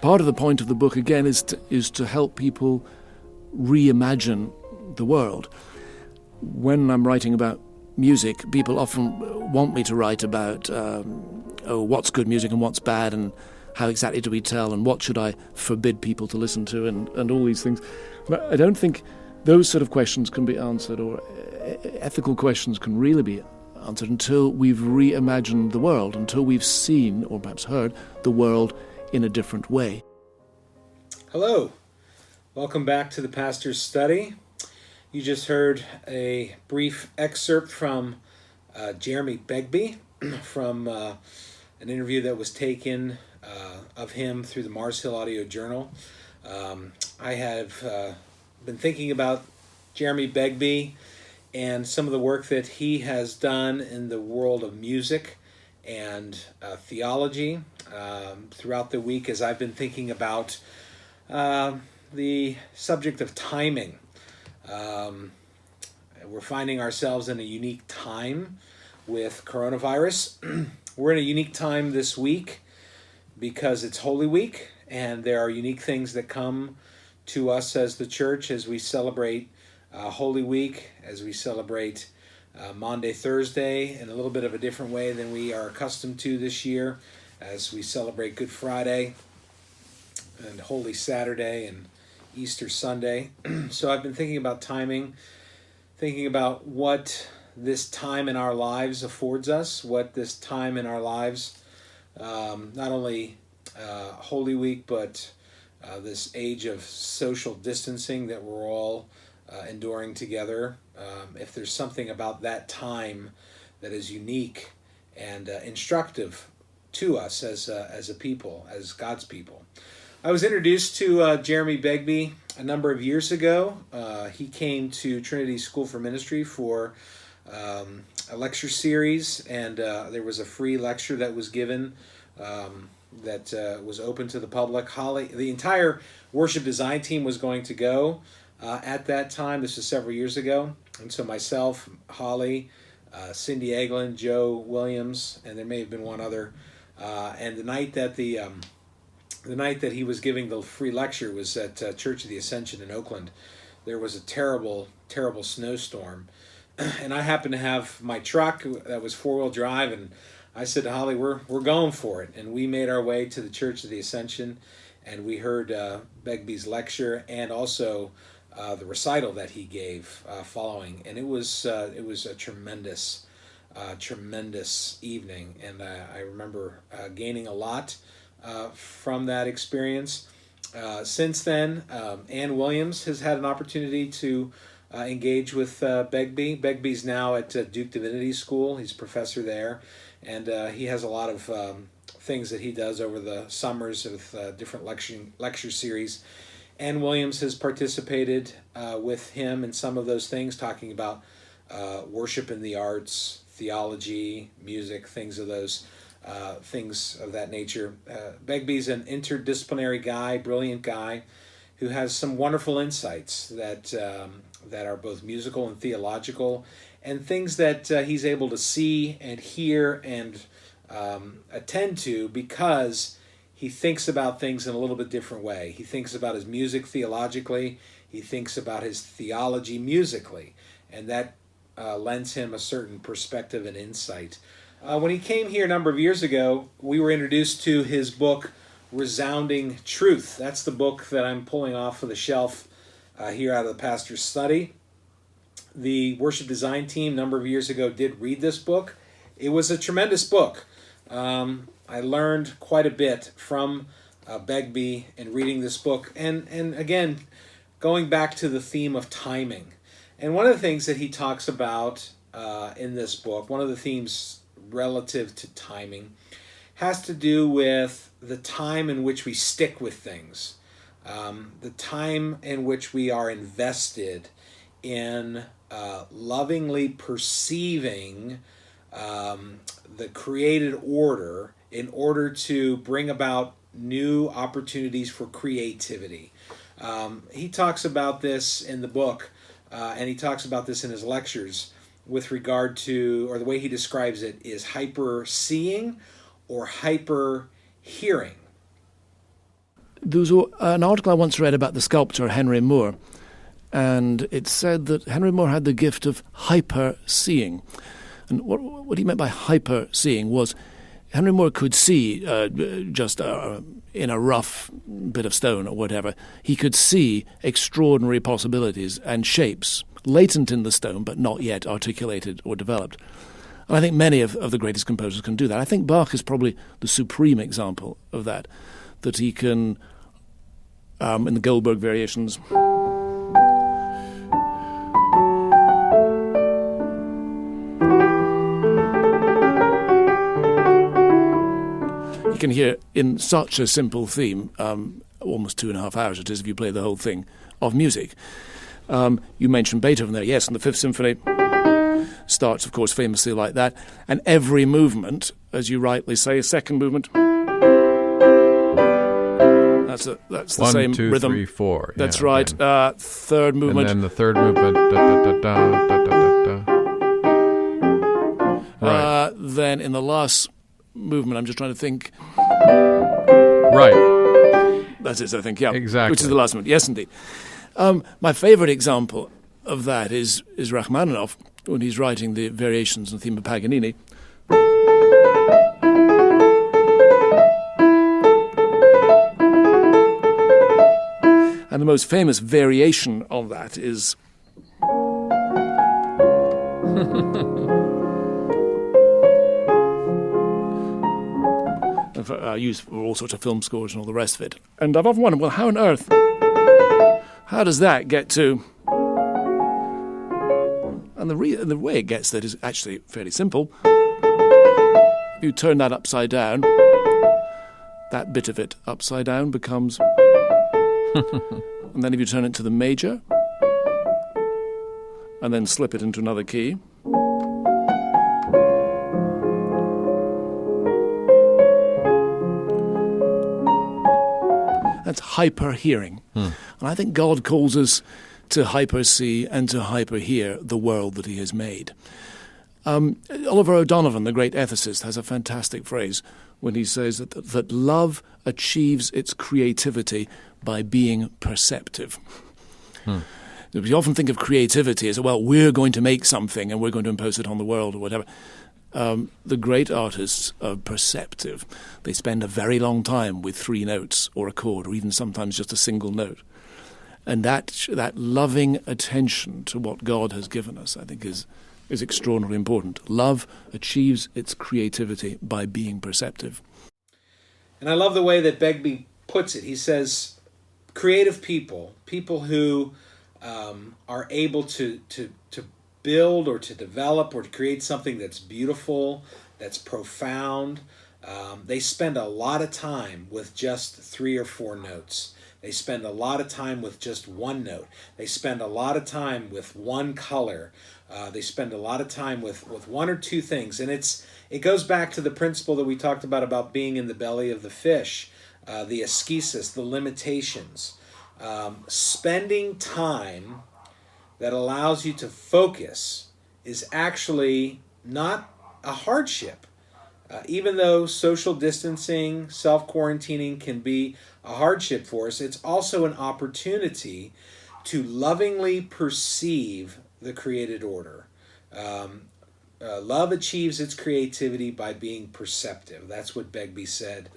part of the point of the book, again, is to help people reimagine the world. When I'm writing about music, people often want me to write about what's good music and what's bad, and how exactly do we tell, and what should I forbid people to listen to, and all these things. But I don't think those sort of questions can be answered, or ethical questions can really be answered, until we've reimagined the world, until we've seen, or perhaps heard, the world in a different way. Hello. Welcome back to the Pastor's Study. You just heard a brief excerpt from Jeremy Begbie from an interview that was taken of him through the Mars Hill Audio Journal. I have been thinking about Jeremy Begbie and some of the work that he has done in the world of music and theology throughout the week, as I've been thinking about the subject of timing. We're finding ourselves in a unique time with coronavirus. We're in a unique time this week because it's Holy Week, and there are unique things that come to us as the church as we celebrate Holy Week, as we celebrate Maundy Thursday in a little bit of a different way than we are accustomed to this year, as we celebrate Good Friday and Holy Saturday and Easter Sunday. So I've been thinking about timing, thinking about what this time in our lives affords us, what this time in our lives, not only Holy Week, but this age of social distancing that we're all enduring together. If there's something about that time that is unique and instructive to us as a people, as God's people. I was introduced to Jeremy Begbie a number of years ago. He came to Trinity School for Ministry for a lecture series, and there was a free lecture that was given that was open to the public. The entire worship design team was going to go at that time. This was several years ago. And so myself, Holly, Cindy Eglin, Joe Williams, and there may have been one other. And the night that he was giving the free lecture was at Church of the Ascension in Oakland. There was a terrible, terrible snowstorm. And I happened to have my truck that was four-wheel drive, and I said to Holly, we're going for it. And we made our way to the Church of the Ascension, and we heard Begbie's lecture and also the recital that he gave following. And it was a tremendous evening, and I remember gaining a lot from that experience. Since then, Ann Williams has had an opportunity to engage with Begbie. Begbie's now at Duke Divinity School. He's a professor there, and he has a lot of things that he does over the summers with different lecture series. Ann Williams has participated with him in some of those things, talking about worship in the arts, theology, music, things of that nature. Begbie's an interdisciplinary guy, brilliant guy, who has some wonderful insights that are both musical and theological, and things that he's able to see and hear and attend to because he thinks about things in a little bit different way. He thinks about his music theologically. He thinks about his theology musically, and that lends him a certain perspective and insight. When he came here a number of years ago, we were introduced to his book, Resounding Truth. That's the book that I'm pulling off of the shelf here out of the Pastor's Study. The worship design team a number of years ago did read this book. It was a tremendous book. I learned quite a bit from Begbie in reading this book. And again, going back to the theme of timing. And one of the things that he talks about in this book, one of the themes relative to timing, has to do with the time in which we stick with things, the time in which we are invested in lovingly perceiving the created order in order to bring about new opportunities for creativity. He talks about this in the book, and he talks about this in his lectures with regard to, or the way he describes it is hyper seeing or hyper hearing. There was an article I once read about the sculptor Henry Moore, and it said that Henry Moore had the gift of hyper-seeing. And what he meant by hyper-seeing was Henry Moore could see just in a rough bit of stone or whatever, he could see extraordinary possibilities and shapes latent in the stone but not yet articulated or developed. And I think many of the greatest composers can do that. I think Bach is probably the supreme example of that he can, in the Goldberg variations, you can hear in such a simple theme, almost 2.5 hours it is if you play the whole thing, of music. You mentioned Beethoven there, yes, and the Fifth Symphony starts, of course, famously like that. And every movement, as you rightly say, second movement, that's the 1, same 2, rhythm. 3, 4. That's yeah, right. Third movement. And then the third movement, da, da, da, da, da, da, da. Right. Then in the last movement, I'm just trying to think. Right. That's it, I think, yeah. Exactly. Which is the last movement. Yes, indeed. My favorite example of that is Rachmaninoff, when he's writing the variations on the theme of Paganini. And the most famous variation of that is used for all sorts of film scores and all the rest of it. And I've often wondered, well, how on earth, how does that get to... And the way it gets there is actually fairly simple. If you turn that upside down, that bit of it upside down becomes... And then if you turn it to the major, and then slip it into another key, that's hyper-hearing. And I think God calls us to hyper-see and to hyper-hear the world that he has made. Oliver O'Donovan, the great ethicist, has a fantastic phrase when he says that love achieves its creativity by being perceptive. We often think of creativity as, well, we're going to make something and we're going to impose it on the world or whatever. The great artists are perceptive. They spend a very long time with 3 notes or a chord, or even sometimes just a single note. And that loving attention to what God has given us, I think, is extraordinarily important. Love achieves its creativity by being perceptive. And I love the way that Begbie puts it. He says, creative people who are able to build or to develop or to create something that's beautiful, that's profound, they spend a lot of time with just 3 or 4 notes. They spend a lot of time with just 1 note. They spend a lot of time with 1 color. They spend a lot of time with 1 or 2 things. And it goes back to the principle that we talked about being in the belly of the fish, the ascesis, the limitations. Spending time that allows you to focus is actually not a hardship. Even though social distancing, self-quarantining can be a hardship for us, it's also an opportunity to lovingly perceive the created order. Love achieves its creativity by being perceptive. That's what Begbie said.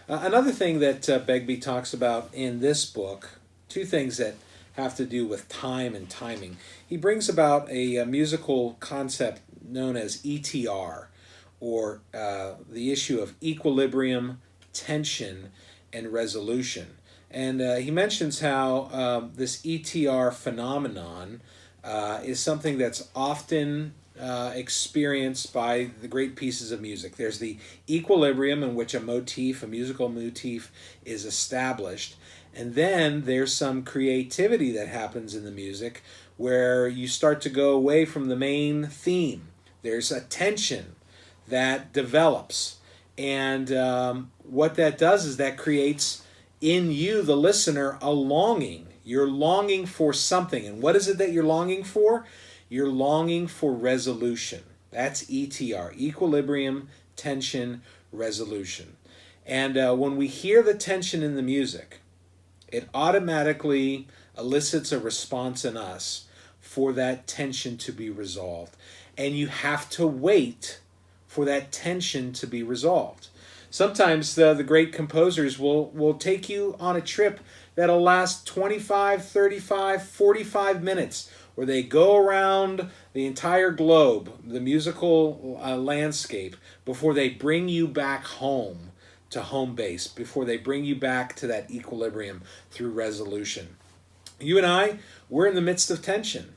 Another thing that Begbie talks about in this book, 2 things that have to do with time and timing. He brings about a musical concept known as ETR, or the issue of equilibrium, tension, and resolution. And he mentions how this ETR phenomenon is something that's often experienced by the great pieces of music. There's the equilibrium in which a musical motif is established. And then there's some creativity that happens in the music where you start to go away from the main theme. There's a tension that develops. And what that does is that creates in you, the listener, a longing. You're longing for something. And what is it that you're longing for? You're longing for resolution. That's ETR, equilibrium, tension, resolution. And when we hear the tension in the music, it automatically elicits a response in us for that tension to be resolved. And you have to wait for that tension to be resolved. Sometimes the great composers will take you on a trip that'll last 25, 35, 45 minutes, where they go around the entire globe, the musical landscape, before they bring you back home to home base, before they bring you back to that equilibrium through resolution. You and I, we're in the midst of tension.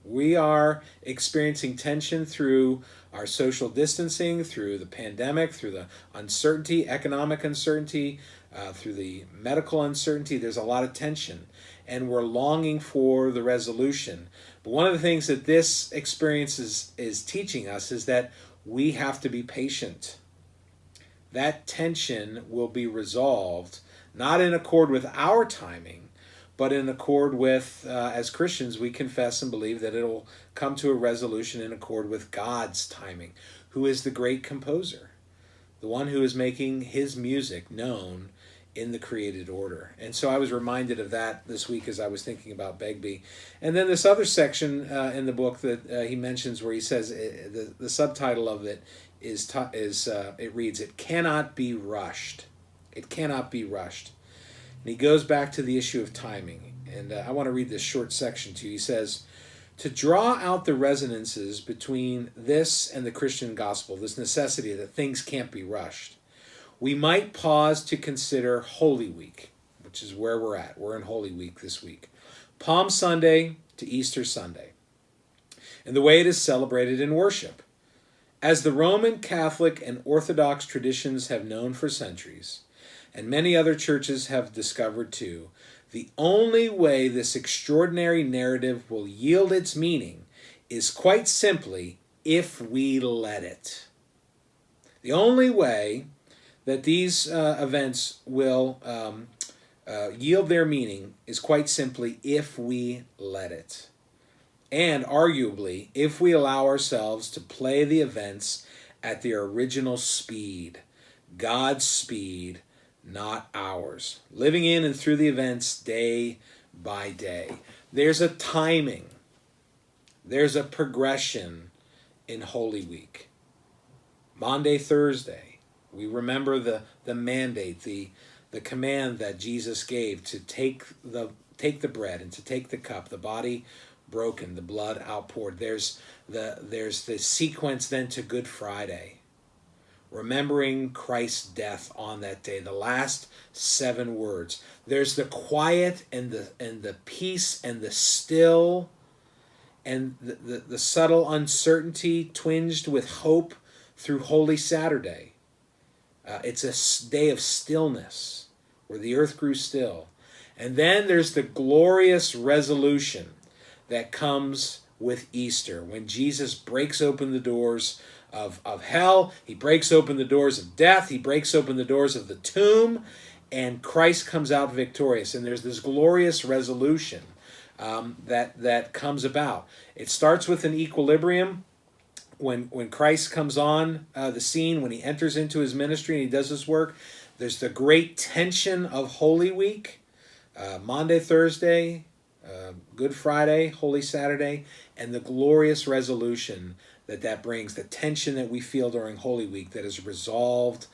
We are experiencing tension through our social distancing, through the pandemic, through the uncertainty, economic uncertainty, through the medical uncertainty. There's a lot of tension, and we're longing for the resolution. But one of the things that this experience is teaching us is that we have to be patient. That tension will be resolved, not in accord with our timing, but in accord with, as Christians, we confess and believe that it'll come to a resolution in accord with God's timing, who is the great composer, the one who is making his music known in the created order. And so I was reminded of that this week as I was thinking about Begbie. And then this other section in the book that he mentions, where he says, the subtitle of it is it reads, "It cannot be rushed." It cannot be rushed. And he goes back to the issue of timing. And I want to read this short section to you. He says, "To draw out the resonances between this and the Christian gospel, this necessity that things can't be rushed, we might pause to consider Holy Week," which is where we're at. We're in Holy Week this week. Palm Sunday to Easter Sunday, and the way it is celebrated in worship. As the Roman Catholic and Orthodox traditions have known for centuries, and many other churches have discovered too, the only way this extraordinary narrative will yield its meaning is quite simply if we let it. The only way that these events will yield their meaning is quite simply if we let it. And arguably, if we allow ourselves to play the events at their original speed, God's speed, not ours, living in and through the events day by day. There's a timing. There's a progression in Holy Week. Maundy, Thursday, we remember the mandate, the command that Jesus gave to take the bread and to take the cup, the body broken, the blood outpoured. There's the sequence then to Good Friday, remembering Christ's death on that day, the last 7 words. There's the quiet and the peace and the still and the subtle uncertainty twinged with hope through Holy Saturday. It's a day of stillness where the earth grew still. And then there's the glorious resolution that comes with Easter, when Jesus breaks open the doors of hell, he breaks open the doors of death, he breaks open the doors of the tomb, and Christ comes out victorious. And there's this glorious resolution that comes about. It starts with an equilibrium when Christ comes on the scene, when he enters into his ministry and he does his work. There's the great tension of Holy Week, Maundy, Thursday, Good Friday, Holy Saturday, and the glorious resolution that brings, the tension that we feel during Holy Week that is resolved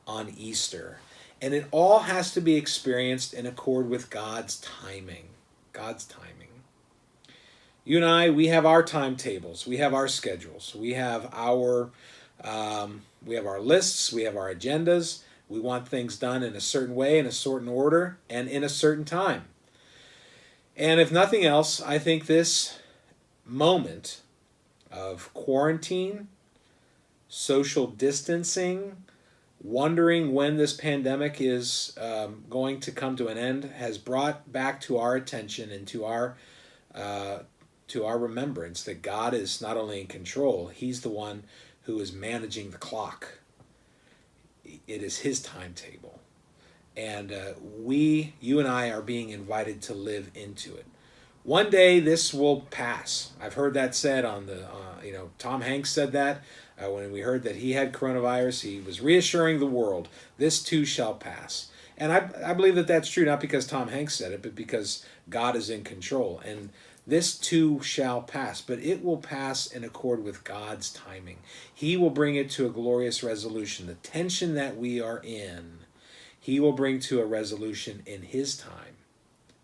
on Easter. And it all has to be experienced in accord with God's timing. God's timing. You and I, we have our timetables, we have our schedules, we have our lists, we have our agendas. We want things done in a certain way, in a certain order, and in a certain time. And if nothing else, I think this moment of quarantine, social distancing, wondering when this pandemic is going to come to an end, has brought back to our attention and to our remembrance that God is not only in control, he's the one who is managing the clock. It is his timetable. And you and I are being invited to live into it. One day this will pass. I've heard that said on the, Tom Hanks said that when we heard that he had coronavirus. He was reassuring the world, this too shall pass. And I believe that that's true, not because Tom Hanks said it, but because God is in control. And this too shall pass, but it will pass in accord with God's timing. He will bring it to a glorious resolution. The tension that we are in, he will bring to a resolution in his time,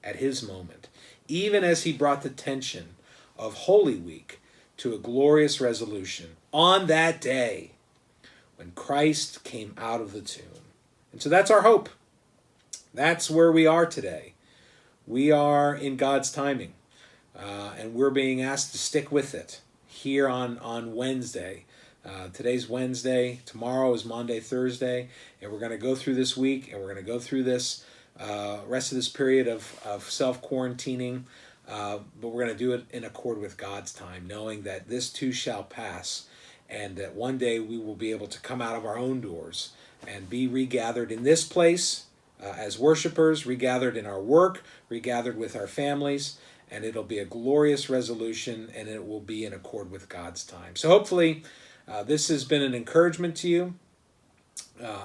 at his moment, even as he brought the tension of Holy Week to a glorious resolution on that day when Christ came out of the tomb. And so that's our hope. That's where we are today. We are in God's timing. And we're being asked to stick with it here on Wednesday. Today's Wednesday. Tomorrow is Monday, Thursday. And we're going to go through this week, and we're going to go through this rest of this period of self-quarantining. But we're going to do it in accord with God's time, knowing that this too shall pass, and that one day we will be able to come out of our own doors and be regathered in this place as worshipers, regathered in our work, regathered with our families. And it'll be a glorious resolution, and it will be in accord with God's time. So hopefully this has been an encouragement to you.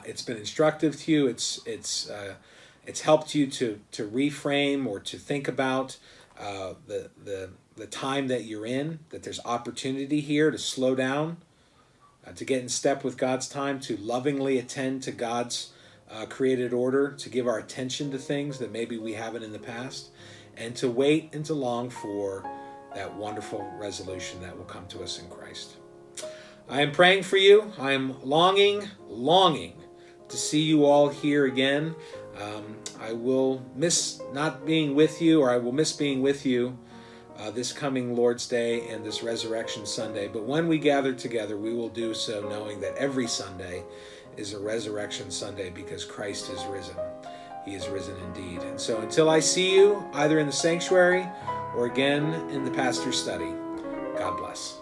It's been instructive to you. It's helped you to reframe or to think about the time that you're in, that there's opportunity here to slow down, to get in step with God's time, to lovingly attend to God's created order, to give our attention to things that maybe we haven't in the past, and to wait and to long for that wonderful resolution that will come to us in Christ. I am praying for you. I am longing to see you all here again. I will miss not being with you, or I will miss being with you this coming Lord's Day and this Resurrection Sunday. But when we gather together, we will do so knowing that every Sunday is a Resurrection Sunday because Christ is risen. He is risen indeed. And so until I see you, either in the sanctuary or again in the pastor's study, God bless.